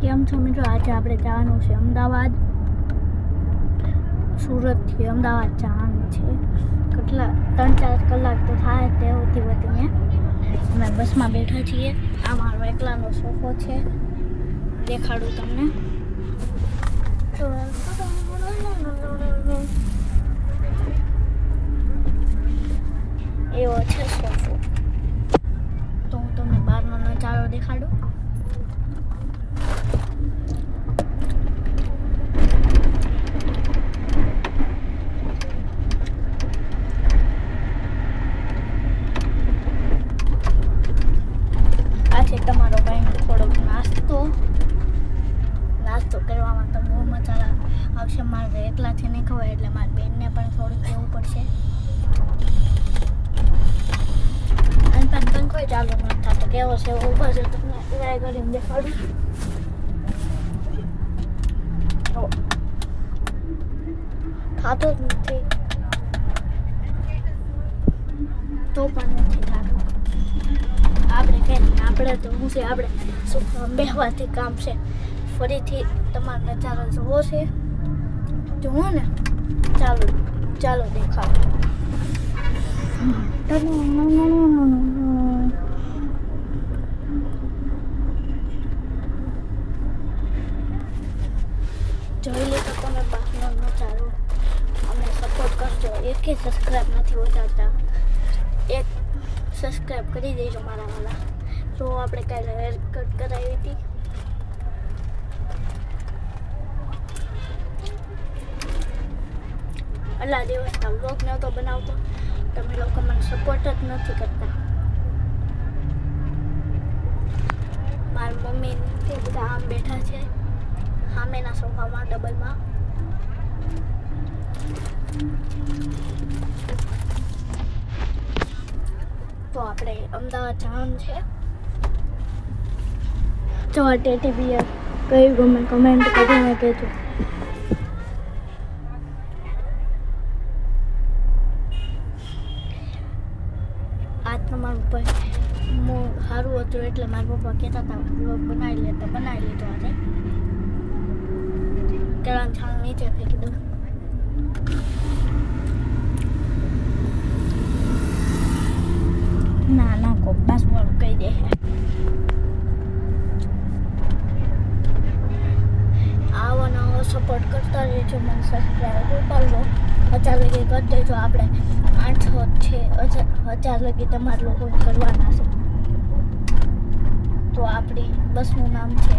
કેમ છો મિત્રો? આજે આપણે જવાનું છે અમદાવાદ. સુરતથી અમદાવાદ જવાનું છે. કેટલા 3-4 કલાક તો થાય તેઓથી વધીને અમે બસમાં બેઠા છીએ. આ મારો એકલાનો સોફો છે, દેખાડું તમને. એવો છે સોફો. તો હું તમને બહારનો નજારો દેખાડું. આ છે તમારો ભાઈનો થોડોક નાસ્તો કરવામાં તો બહુ મજા આવશે. મારે એકલાથી નહીં ખવાય એટલે મારી બેનને પણ થોડુંક દેવું પડશે. અને પણ પંખો ચાલુ ન થતો કેવો છે ઊભા છે તમને ટ્રાય કરીને દેખાડું. થતો જ નથી તો પણ નથી થતો. આપણે કંઈ નહીં, આપણે તો હું છે, આપણે સુખમાં બેહવાથી કામ છે. ફરીથી તમારો નજારો જોવો છે, જુઓ ને. ચાલો દેખાડો. જોઈ લે તો તમે બહારનો નજારો. અમને સપોર્ટ કરજો. એકે સબસ્ક્રાઈબ નથી વધારતા, એક સબસ્ક્રાઈબ કરી દેજો મારા વાલા. તો આપણે કાલે હેર કટ કરાવી હતી. આટલા દિવસના વ્લોગ નહોતો બનાવતો, તમે લોકો મને સપોર્ટ જ નથી કરતા. મારી મમ્મી તે બધા આમ બેઠા છે સામેના સોફામાં ડબલમાં. તો આપણે અમદાવાદ જવાનું છે. જો આ ટેટી બિયર કઈ ગમે કમેન્ટ કરીને કહેજો. આજ તમારું સારું હતું એટલે મારા પપ્પા કહેતા હતા વ્લોગ બનાવી લીધો આજે. કેળાનું છાણ નીચે ફેંકી દઉં. ના કોપાસ વાળું કહી દે. આવો સપોર્ટ કરતા રહેજો. મને સબસ્ક્રાઈબ કરી લો. 1000 લગી કરી દેજો. આપણે 800 છે, 1000 લગી તમારા લોકો કરવાના છે. તો આપણી બસનું નામ છે